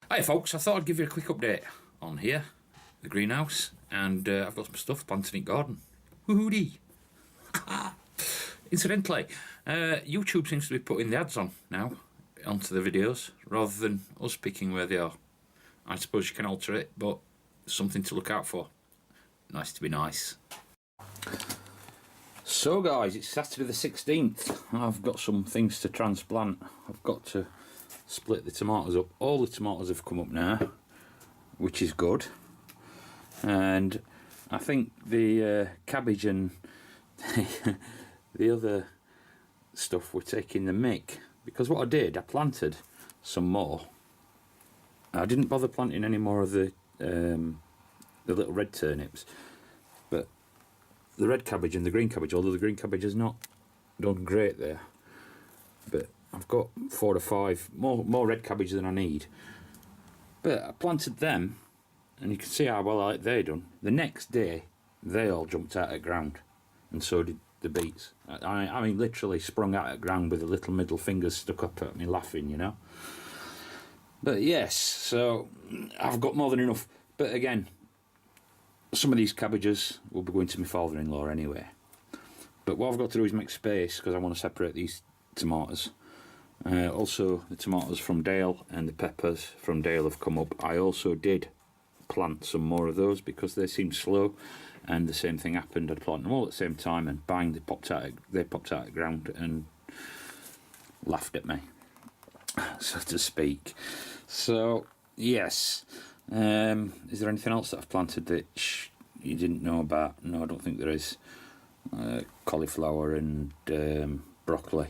Hi folks, I thought I'd give you a quick update on here, the greenhouse, and I've got some stuff planted in garden. Woohoo-dee! Incidentally, YouTube seems to be putting the ads on now, onto the videos, rather than us picking where they are. I suppose you can alter it, but something to look out for. Nice to be nice. So guys, it's Saturday the 16th. I've got some things to transplant. I've got to split the tomatoes up. All the tomatoes have come up now, which is good. And I think the cabbage and the other stuff were taking the mick, because what I did, I planted some more. I didn't bother planting any more of the little red turnips, but the red cabbage and the green cabbage, although the green cabbage has not done great there, but I've got 4 or 5 more red cabbage than I need. But I planted them, and you can see how well they done. The next day, they all jumped out of ground, and so did the beets. I mean, literally sprung out of ground with the little middle fingers stuck up at me, laughing, you know. But yes, so I've got more than enough. But again, some of these cabbages will be going to my father-in-law anyway. But what I've got to do is make space, because I want to separate these tomatoes. Also, the tomatoes from Dale and the peppers from Dale have come up. I also did plant some more of those because they seemed slow, and the same thing happened. I'd planted them all at the same time, and bang, they popped out of the ground and laughed at me, so to speak. So yes, is there anything else that I've planted that you didn't know about? No, I don't think there is. Cauliflower and broccoli.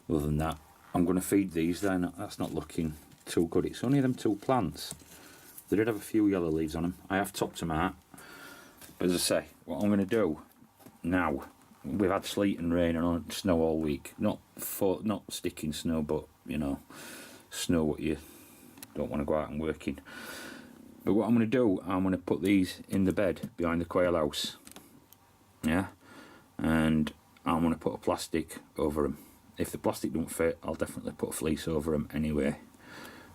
Other than that, I'm going to feed these. Then that's not looking too good. It's only them 2 plants. They did have a few yellow leaves on them. I have topped them out. But as I say, what I'm going to do now, we've had sleet and rain and snow all week. Not sticking snow, but you know, snow what you don't want to go out and work in. But what I'm going to do, I'm going to put these in the bed behind the quail house. Yeah, and I'm going to put a plastic over them. If the plastic don't fit, I'll definitely put a fleece over them anyway.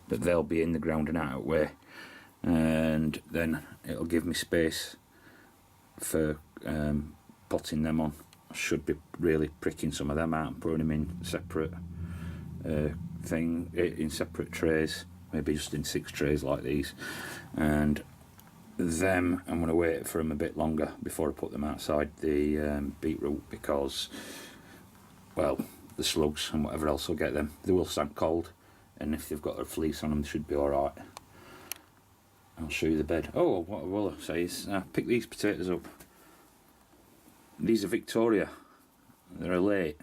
But they'll be in the ground and out of the way, and then it'll give me space for potting them on. I should be really pricking some of them out and putting them in separate in separate trays, maybe just in 6 trays like these. And them, I'm going to wait for them a bit longer before I put them outside the beetroot, because, well, the slugs and whatever else will get them. They will stand cold, and if they've got a fleece on them, they should be alright. I'll show you the bed. Oh, what I will say is, pick these potatoes up. These are Victoria. They're late.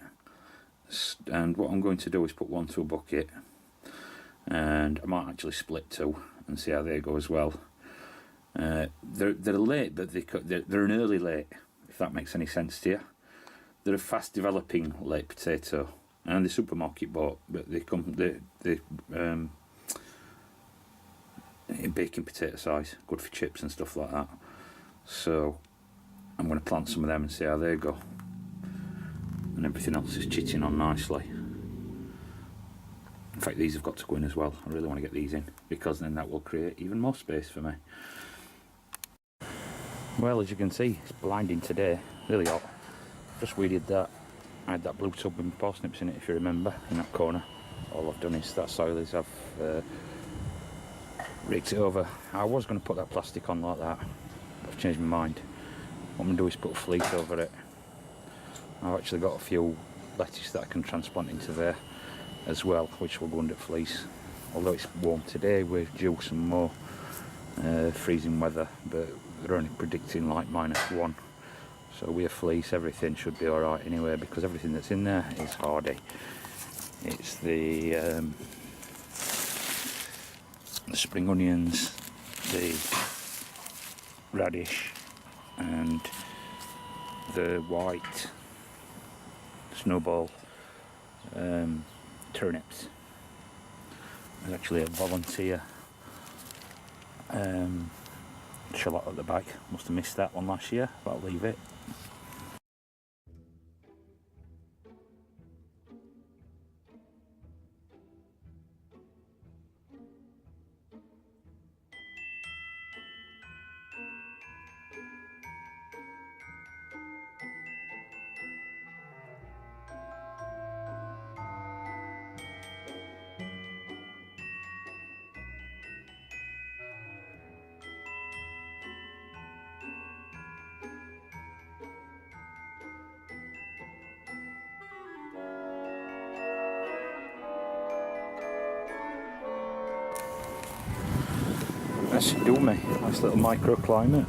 And what I'm going to do is put 1 to a bucket, and I might actually split 2 and see how they go as well. They're late, but they're an early late, if that makes any sense to you. They're a fast developing late potato, and the supermarket bought, but they come in baking potato size, good for chips and stuff like that. So I'm going to plant some of them and see how they go. And everything else is chitting on nicely. In fact, these have got to go in as well. I really want to get these in, because then that will create even more space for me. Well, as you can see, it's blinding today, really hot. Just weeded that. I had that blue tub with parsnips in it, if you remember, in that corner. All I've done is that soil is I've raked it over. I was going to put that plastic on like that, but I've changed my mind. What I'm going to do is put a fleece over it. I've actually got a few lettuce that I can transplant into there as well, which will go under fleece. Although it's warm today, we're due some more freezing weather, but they're only predicting like -1. So with a fleece, everything should be alright anyway, because everything that's in there is hardy. It's the spring onions, the radish, and the white snowball turnips. There's actually a volunteer shallot at the back. Must have missed that one last year, but I'll leave it. that should do me. Nice little microclimate.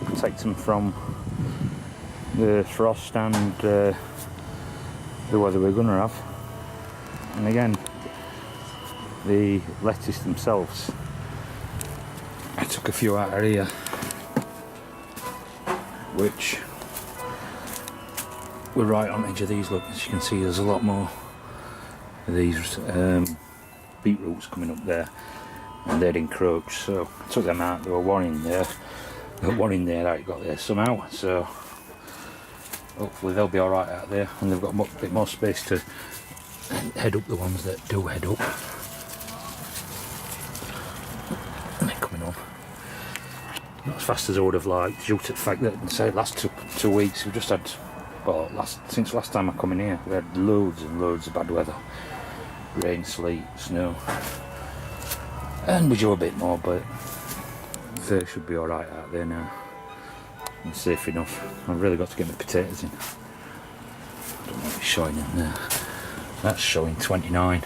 Protect them from the frost and the weather we're going to have. And again, the lettuce themselves, I took a few out of here, which we're right on the edge of these. Look, as you can see, there's a lot more of these beetroots coming up there, and they'd encroach, so I took them out. There were one in there, that got there somehow, so hopefully they'll be alright out there, and they've got a bit more space to head up, the ones that do head up. And they're coming on. Not as fast as I would have liked, due to the fact that, say, last two weeks we've just had, well, since last time I come in here, we had loads and loads of bad weather. Rain, sleet, snow. And we do a bit more, but they should be alright out there now. And safe enough. I've really got to get my potatoes in. I don't know if it's showing in there. That's showing 29.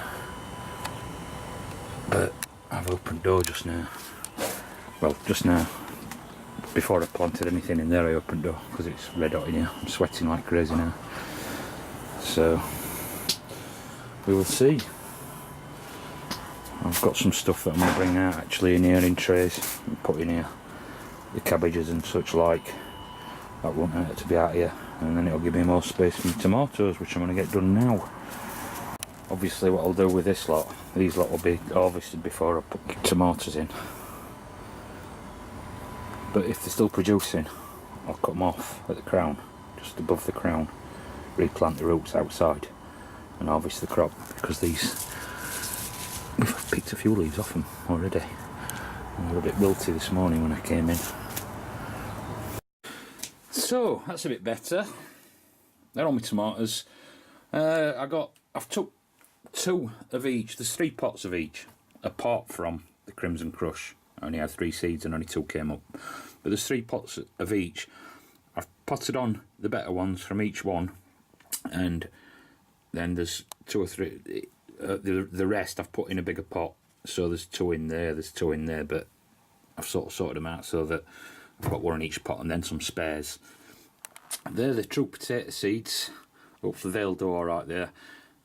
But I've opened door just now. Well, just now. Before I planted anything in there, I opened door because it's red hot in here. I'm sweating like crazy now. So we will see. I've got some stuff that I'm going to bring out actually in here in trays and put in here. The cabbages and such like. That won't hurt to be out here, and then it'll give me more space for my tomatoes, which I'm going to get done now. Obviously what I'll do with this lot, these lot will be harvested before I put tomatoes in. But if they're still producing, I'll cut them off at the crown, just above the crown, replant the roots outside and harvest the crop, because these, we've picked a few leaves off them already. They were a bit wilty this morning when I came in. So that's a bit better. They're on my tomatoes. I've took 2 of each. There's 3 pots of each, apart from the Crimson Crush. I only had 3 seeds and only 2 came up. But there's 3 pots of each. I've potted on the better ones from each one, and then there's 2 or 3. The rest I've put in a bigger pot. So there's 2 in there. There's 2 in there, but I've sort of sorted them out so that I've got 1 in each pot and then some spares. They're the true potato seeds. Hopefully they'll do alright there.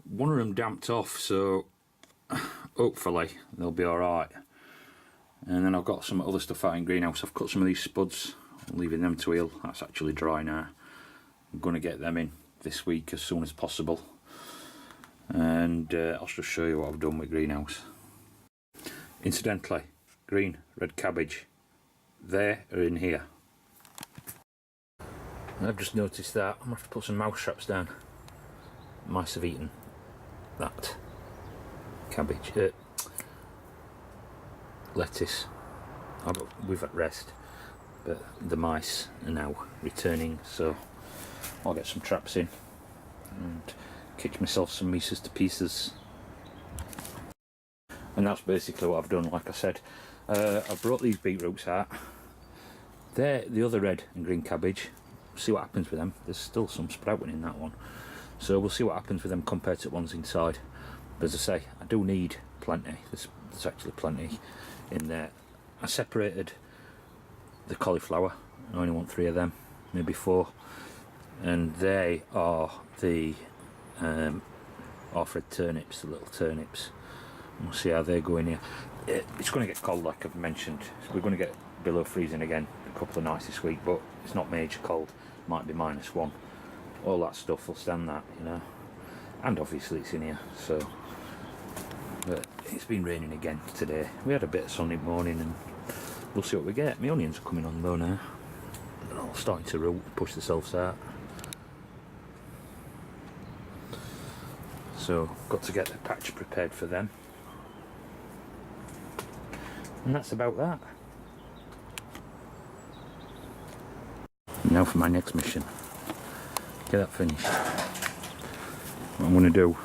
One of them damped off, so hopefully they'll be alright. And then I've got some other stuff out in greenhouse. I've cut some of these spuds, I'm leaving them to heal. That's actually dry now. I'm going to get them in this week as soon as possible. And I'll just show you what I've done with greenhouse. Incidentally, green, red cabbage, they are in here. I've just noticed that I'm going to have to put some mouse traps down. Mice have eaten that cabbage, lettuce. We've at rest, but the mice are now returning, so I'll get some traps in and catch myself some mice to pieces. And that's basically what I've done. Like I said, I've brought these beetroots out. They're the other red and green cabbage. See what happens with them. There's still some sprouting in that one, so we'll see what happens with them compared to the ones inside. But as I say, I do need plenty. There's actually plenty in there. I separated the cauliflower. I only want 3 of them, maybe 4, and they are the half-red turnips, the little turnips. We'll see how they go in here. It's going to get cold, like I've mentioned. We're going to get below freezing again a couple of nights this week, but it's not major cold. Might be -1. All that stuff will stand that, you know. And obviously it's in here, so. But it's been raining again today. We had a bit of sunny morning, and we'll see what we get. My onions are coming on though now. They're all starting to root, push themselves out. So got to get the patch prepared for them. And that's about that. Now for my next mission. Get that finished. What I'm going to do,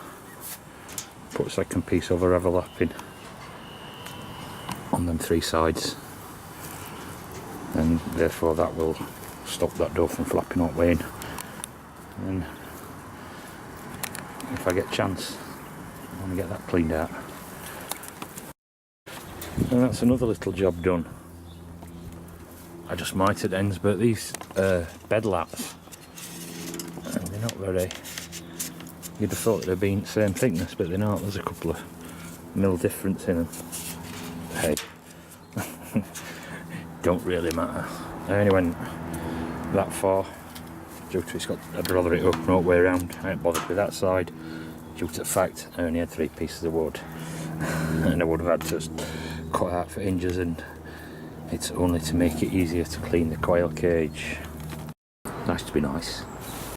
put a second piece of overlapping on them 3 sides, and therefore that will stop that door from flapping all the way in. And if I get a chance, I want to get that cleaned out. And that's another little job done. I just mitered ends, but these bed lats, they're not very... You'd have thought they'd have been the same thickness, but they're not. There's a couple of mil difference in them. Hey, don't really matter. I only went that far due to I'd rather it up and all the way around. I ain't bothered with that side due to the fact I only had 3 pieces of wood and I would have had to cut out for hinges, and it's only to make it easier to clean the coil cage. Nice to be nice.